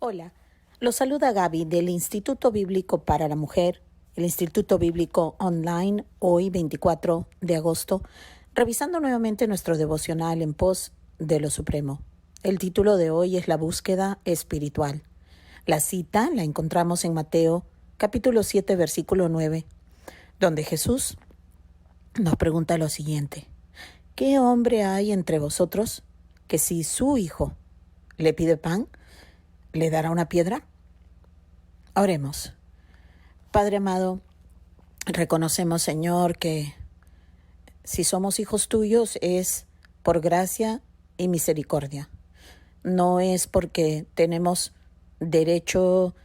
Hola, los saluda Gaby del Instituto Bíblico para la Mujer, el Instituto Bíblico Online, hoy 24 de agosto, revisando nuevamente nuestro devocional en pos de lo supremo. El título de hoy es La búsqueda espiritual. La cita la encontramos en Mateo capítulo 7, versículo 9, donde Jesús nos pregunta lo siguiente: ¿qué hombre hay entre vosotros que si su hijo le pide pan, le dará una piedra? Oremos. Padre amado, reconocemos, Señor, que si somos hijos tuyos es por gracia y misericordia. No es porque tenemos derecho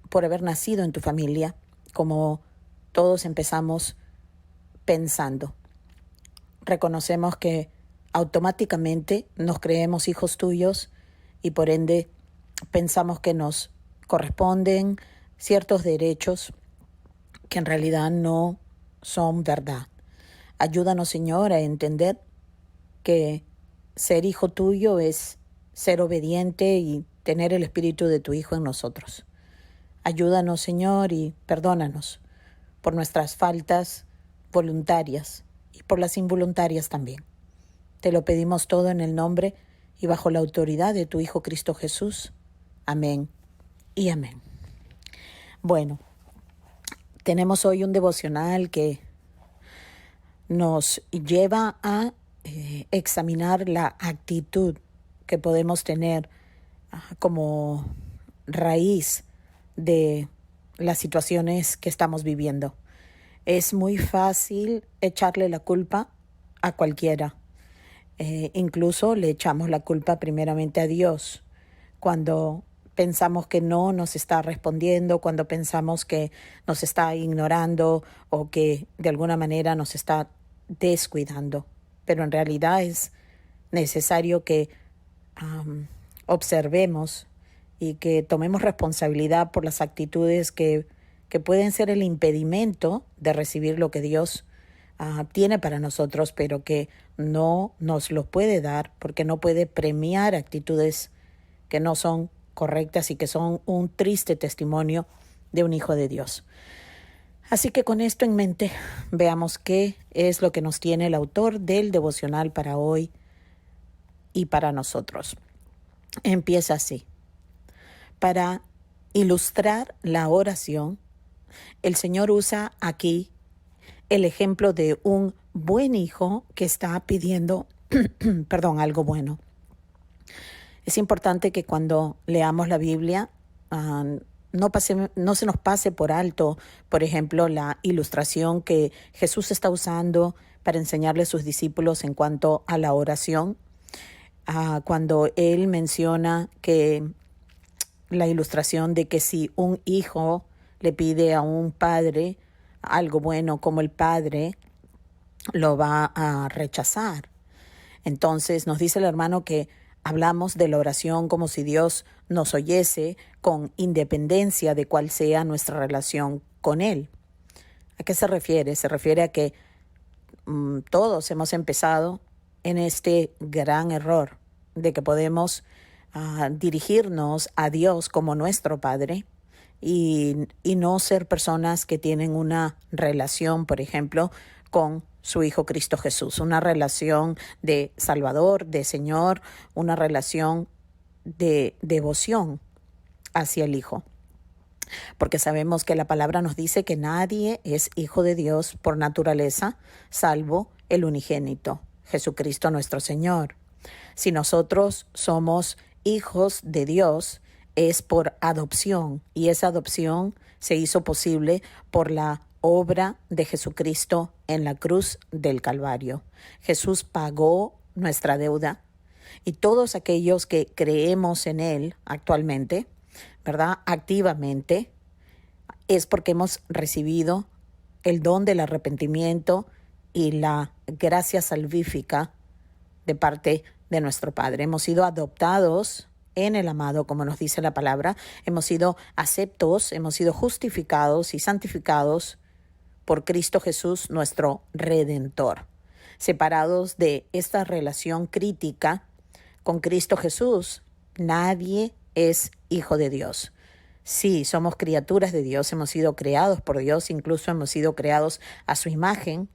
por haber nacido en tu familia, como todos empezamos pensando. Reconocemos que automáticamente nos creemos hijos tuyos y por ende pensamos que nos corresponden ciertos derechos que en realidad no son verdad. Ayúdanos, Señor, a entender que ser hijo tuyo es ser obediente y tener el espíritu de tu Hijo en nosotros. Ayúdanos, Señor, y perdónanos por nuestras faltas voluntarias y por las involuntarias también. Te lo pedimos todo en el nombre y bajo la autoridad de tu Hijo Cristo Jesús. Amén y amén. Bueno, tenemos hoy un devocional que nos lleva a examinar la actitud que podemos tener como raíz de las situaciones que estamos viviendo. Es muy fácil echarle la culpa a cualquiera. Incluso le echamos la culpa primeramente a Dios cuando pensamos que no nos está respondiendo, cuando pensamos que nos está ignorando o que de alguna manera nos está descuidando. Pero en realidad es necesario que observemos y que tomemos responsabilidad por las actitudes que pueden ser el impedimento de recibir lo que Dios tiene para nosotros, pero que no nos lo puede dar porque no puede premiar actitudes que no son correctas y que son un triste testimonio de un hijo de Dios. Así que con esto en mente, veamos qué es lo que nos tiene el autor del devocional para hoy y para nosotros. Empieza así. Para ilustrar la oración, el Señor usa aquí el ejemplo de un buen hijo que está pidiendo algo bueno. Es importante que cuando leamos la Biblia no se nos pase por alto, por ejemplo, la ilustración que Jesús está usando para enseñarle a sus discípulos en cuanto a la oración. Cuando Él menciona que la ilustración de que si un hijo le pide a un padre algo bueno, como el padre lo va a rechazar. Entonces nos dice el hermano que hablamos de la oración como si Dios nos oyese con independencia de cuál sea nuestra relación con Él. ¿A qué se refiere? Se refiere a que todos hemos empezado en este gran error de que podemos dirigirnos a Dios como nuestro Padre y no ser personas que tienen una relación, por ejemplo, con su Hijo Cristo Jesús, una relación de Salvador, de Señor, una relación de devoción hacia el Hijo. Porque sabemos que la palabra nos dice que nadie es hijo de Dios por naturaleza, salvo el unigénito, Jesucristo nuestro Señor. Si nosotros somos hijos de Dios, es por adopción, y esa adopción se hizo posible por la obra de Jesucristo en la cruz del Calvario. Jesús pagó nuestra deuda y todos aquellos que creemos en Él actualmente, ¿verdad? Activamente, es porque hemos recibido el don del arrepentimiento y la gracia salvífica de parte de nuestro Padre. Hemos sido adoptados en el amado, como nos dice la palabra. Hemos sido aceptos, hemos sido justificados y santificados por Cristo Jesús, nuestro Redentor. Separados de esta relación crítica con Cristo Jesús, nadie es hijo de Dios. Sí, somos criaturas de Dios, hemos sido creados por Dios, incluso hemos sido creados a su imagen,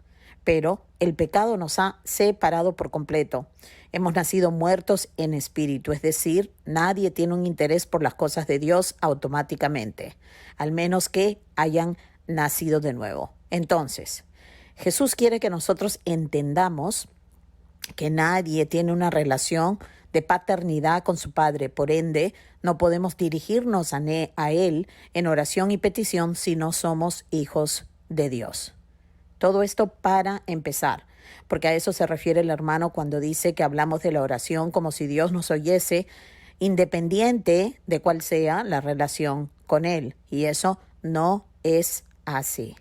pero el pecado nos ha separado por completo. Hemos nacido muertos en espíritu, es decir, nadie tiene un interés por las cosas de Dios automáticamente, al menos que hayan nacido de nuevo. Entonces, Jesús quiere que nosotros entendamos que nadie tiene una relación de paternidad con su Padre. Por ende, no podemos dirigirnos a Él en oración y petición si no somos hijos de Dios. Todo esto para empezar, porque a eso se refiere el hermano cuando dice que hablamos de la oración como si Dios nos oyese, independiente de cuál sea la relación con Él. Y eso no es así.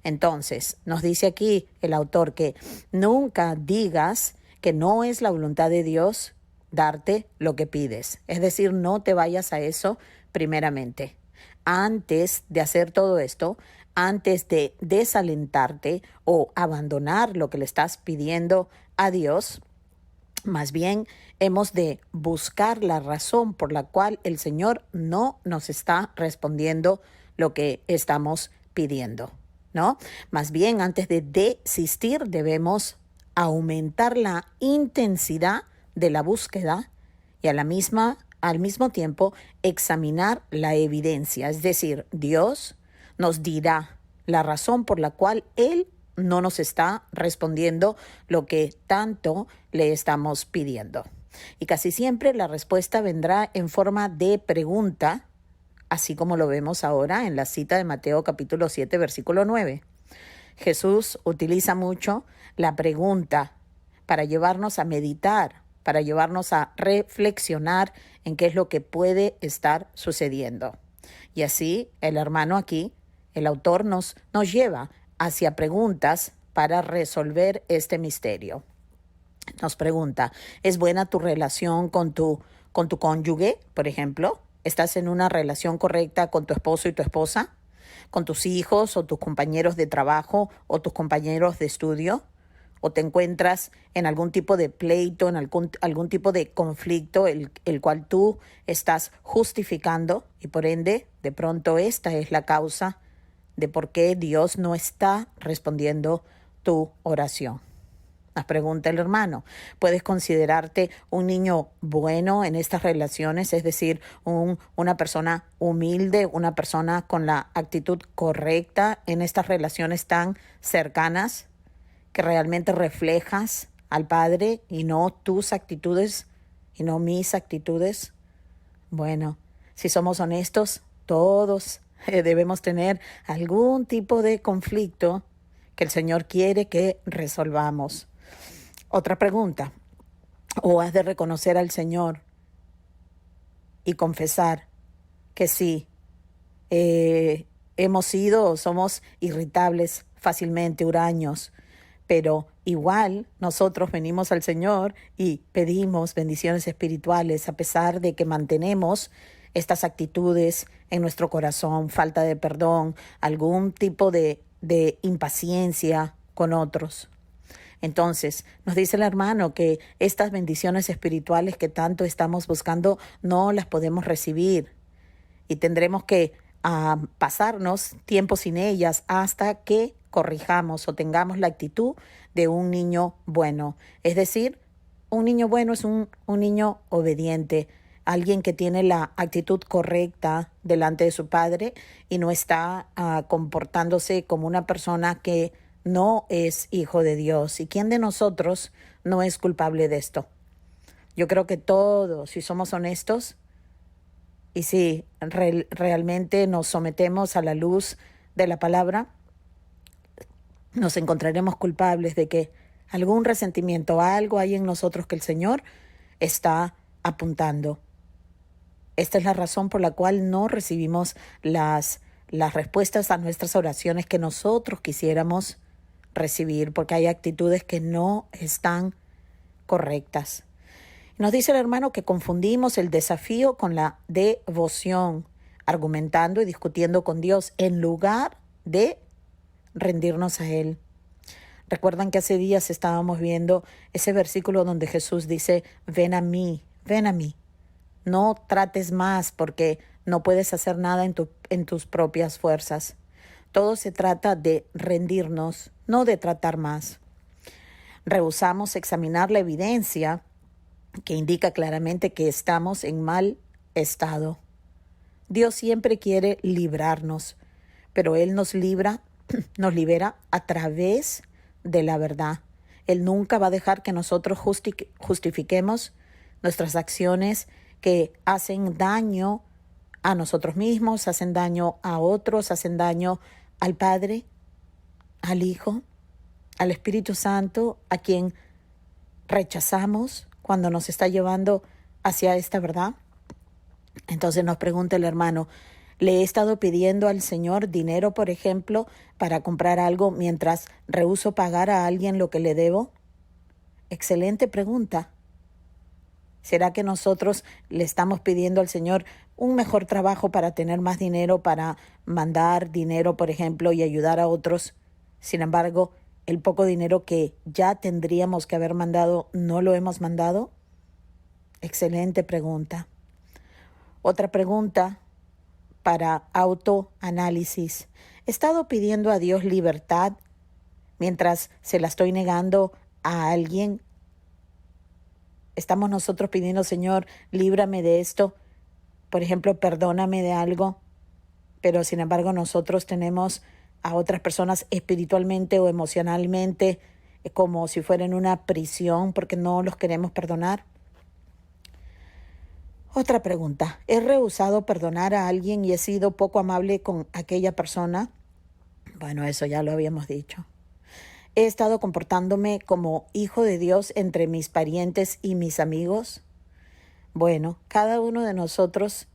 Entonces, nos dice aquí el autor que nunca digas que no es la voluntad de Dios darte lo que pides. Es decir, no te vayas a eso primeramente. Antes de hacer todo esto, antes de desalentarte o abandonar lo que le estás pidiendo a Dios, más bien hemos de buscar la razón por la cual el Señor no nos está respondiendo lo que estamos pidiendo, ¿no? Más bien, antes de desistir, debemos aumentar la intensidad de la búsqueda y al mismo tiempo examinar la evidencia. Es decir, Dios nos dirá la razón por la cual Él no nos está respondiendo lo que tanto le estamos pidiendo. Y casi siempre la respuesta vendrá en forma de pregunta, así como lo vemos ahora en la cita de Mateo capítulo 7, versículo 9. Jesús utiliza mucho la pregunta para llevarnos a meditar, para llevarnos a reflexionar en qué es lo que puede estar sucediendo. Y así el hermano aquí, el autor, nos lleva hacia preguntas para resolver este misterio. Nos pregunta, ¿es buena tu relación con tu cónyuge, por ejemplo? ¿Estás en una relación correcta con tu esposo y tu esposa? ¿Con tus hijos o tus compañeros de trabajo o tus compañeros de estudio? ¿O te encuentras en algún tipo de pleito, en algún tipo de conflicto el cual tú estás justificando? Y por ende, de pronto esta es la causa de por qué Dios no está respondiendo tu oración. Nos pregunta el hermano, ¿puedes considerarte un niño bueno en estas relaciones? Es decir, una persona humilde, una persona con la actitud correcta en estas relaciones tan cercanas, que realmente reflejas al Padre y no tus actitudes y no mis actitudes. Bueno, si somos honestos, todos debemos tener algún tipo de conflicto que el Señor quiere que resolvamos. Otra pregunta, ¿o has de reconocer al Señor y confesar que sí, hemos sido o somos irritables fácilmente, huraños, pero igual nosotros venimos al Señor y pedimos bendiciones espirituales a pesar de que mantenemos estas actitudes en nuestro corazón, falta de perdón, algún tipo de impaciencia con otros? Entonces, nos dice el hermano que estas bendiciones espirituales que tanto estamos buscando no las podemos recibir y tendremos que pasarnos tiempo sin ellas hasta que corrijamos o tengamos la actitud de un niño bueno. Es decir, un niño bueno es un niño obediente, alguien que tiene la actitud correcta delante de su padre y no está comportándose como una persona que no es hijo de Dios. ¿Y quién de nosotros no es culpable de esto? Yo creo que todos, si somos honestos y si realmente nos sometemos a la luz de la palabra, nos encontraremos culpables de que algún resentimiento, algo hay en nosotros que el Señor está apuntando. Esta es la razón por la cual no recibimos las respuestas a nuestras oraciones que nosotros quisiéramos recibir, porque hay actitudes que no están correctas. Nos dice el hermano que confundimos el desafío con la devoción, argumentando y discutiendo con Dios en lugar de rendirnos a Él. Recuerdan que hace días estábamos viendo ese versículo donde Jesús dice, ven a mí, No trates más porque no puedes hacer nada en tus propias fuerzas. Todo se trata de rendirnos, no de tratar más. Rehusamos examinar la evidencia que indica claramente que estamos en mal estado. Dios siempre quiere librarnos, pero Él nos libera a través de la verdad. Él nunca va a dejar que nosotros justifiquemos nuestras acciones que hacen daño a nosotros mismos, hacen daño a otros, hacen daño al Padre, al Hijo, al Espíritu Santo, a quien rechazamos cuando nos está llevando hacia esta verdad. Entonces nos pregunta el hermano, ¿le he estado pidiendo al Señor dinero, por ejemplo, para comprar algo mientras rehúso pagar a alguien lo que le debo? Excelente pregunta. ¿Será que nosotros le estamos pidiendo al Señor un mejor trabajo para tener más dinero, para mandar dinero, por ejemplo, y ayudar a otros? Sin embargo, el poco dinero que ya tendríamos que haber mandado, ¿no lo hemos mandado? Excelente pregunta. Otra pregunta para autoanálisis. ¿He estado pidiendo a Dios libertad mientras se la estoy negando a alguien? ¿Estamos nosotros pidiendo, Señor, líbrame de esto? Por ejemplo, perdóname de algo. Pero sin embargo nosotros tenemos a otras personas espiritualmente o emocionalmente como si fueran una prisión porque no los queremos perdonar. Otra pregunta. ¿He rehusado perdonar a alguien y he sido poco amable con aquella persona? Bueno, eso ya lo habíamos dicho. ¿He estado comportándome como hijo de Dios entre mis parientes y mis amigos? Bueno, cada uno de nosotros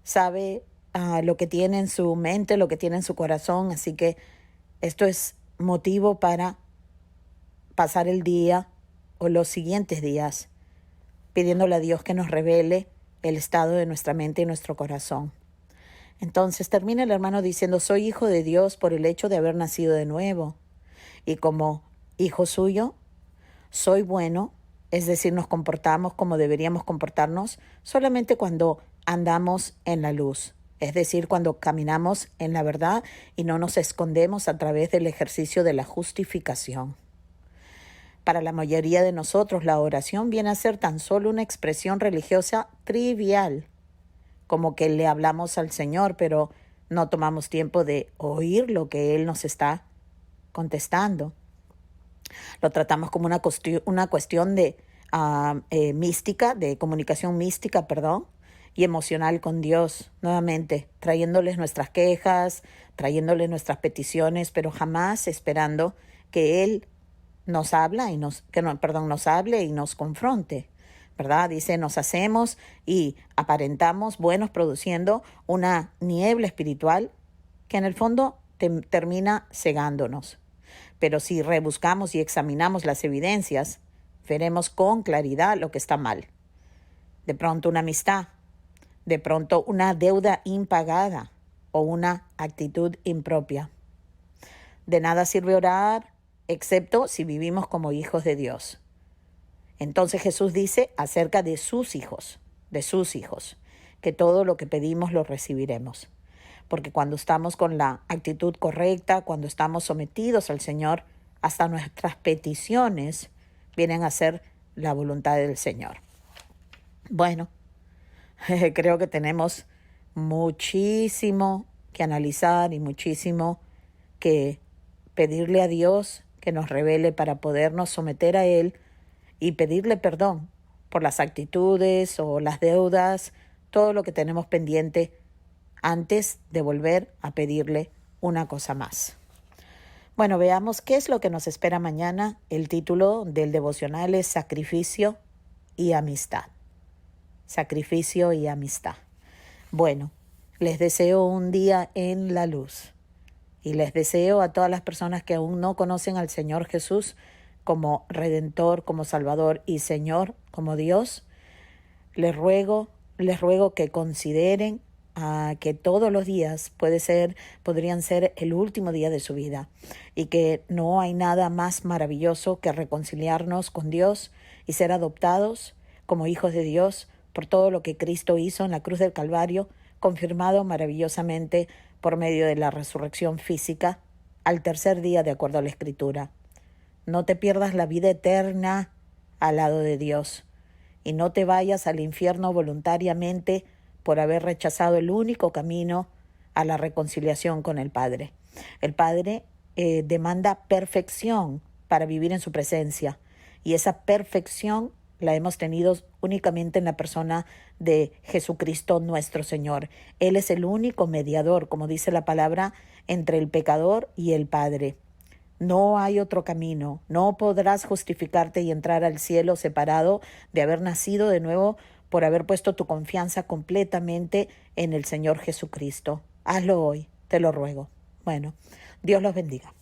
sabe lo que tiene en su mente, lo que tiene en su corazón, así que esto es motivo para pasar el día o los siguientes días pidiéndole a Dios que nos revele el estado de nuestra mente y nuestro corazón. Entonces termina el hermano diciendo, soy hijo de Dios por el hecho de haber nacido de nuevo. Y como hijo suyo, soy bueno, es decir, nos comportamos como deberíamos comportarnos solamente cuando andamos en la luz. Es decir, cuando caminamos en la verdad y no nos escondemos a través del ejercicio de la justificación. Para la mayoría de nosotros, la oración viene a ser tan solo una expresión religiosa trivial, como que le hablamos al Señor, pero no tomamos tiempo de oír lo que Él nos está contestando. Lo tratamos como una cuestión de mística, de comunicación mística, y emocional con Dios, nuevamente, trayéndoles nuestras quejas, trayéndoles nuestras peticiones, pero jamás esperando que Él nos hable y nos confronte, ¿verdad? Dice, nos hacemos y aparentamos buenos produciendo una niebla espiritual que en el fondo termina cegándonos. Pero si rebuscamos y examinamos las evidencias, veremos con claridad lo que está mal. De pronto una amistad, de pronto una deuda impagada o una actitud impropia. De nada sirve orar, excepto si vivimos como hijos de Dios. Entonces Jesús dice acerca de sus hijos, que todo lo que pedimos lo recibiremos. Porque cuando estamos con la actitud correcta, cuando estamos sometidos al Señor, hasta nuestras peticiones vienen a ser la voluntad del Señor. Bueno, creo que tenemos muchísimo que analizar y muchísimo que pedirle a Dios que nos revele para podernos someter a Él y pedirle perdón por las actitudes o las deudas, todo lo que tenemos pendiente antes de volver a pedirle una cosa más. Bueno, veamos qué es lo que nos espera mañana. El título del devocional es Sacrificio y Amistad. Sacrificio y amistad. Bueno, les deseo un día en la luz. Y les deseo a todas las personas que aún no conocen al Señor Jesús como Redentor, como Salvador y Señor, como Dios, les ruego que consideren que todos los días podrían ser el último día de su vida y que no hay nada más maravilloso que reconciliarnos con Dios y ser adoptados como hijos de Dios por todo lo que Cristo hizo en la cruz del Calvario, confirmado maravillosamente por medio de la resurrección física al tercer día de acuerdo a la Escritura. No te pierdas la vida eterna al lado de Dios y no te vayas al infierno voluntariamente por haber rechazado el único camino a la reconciliación con el Padre. El Padre demanda perfección para vivir en su presencia y esa perfección la hemos tenido únicamente en la persona de Jesucristo nuestro Señor. Él es el único mediador, como dice la palabra, entre el pecador y el Padre. No hay otro camino. No podrás justificarte y entrar al cielo separado de haber nacido de nuevo por haber puesto tu confianza completamente en el Señor Jesucristo. Hazlo hoy, te lo ruego. Bueno, Dios los bendiga.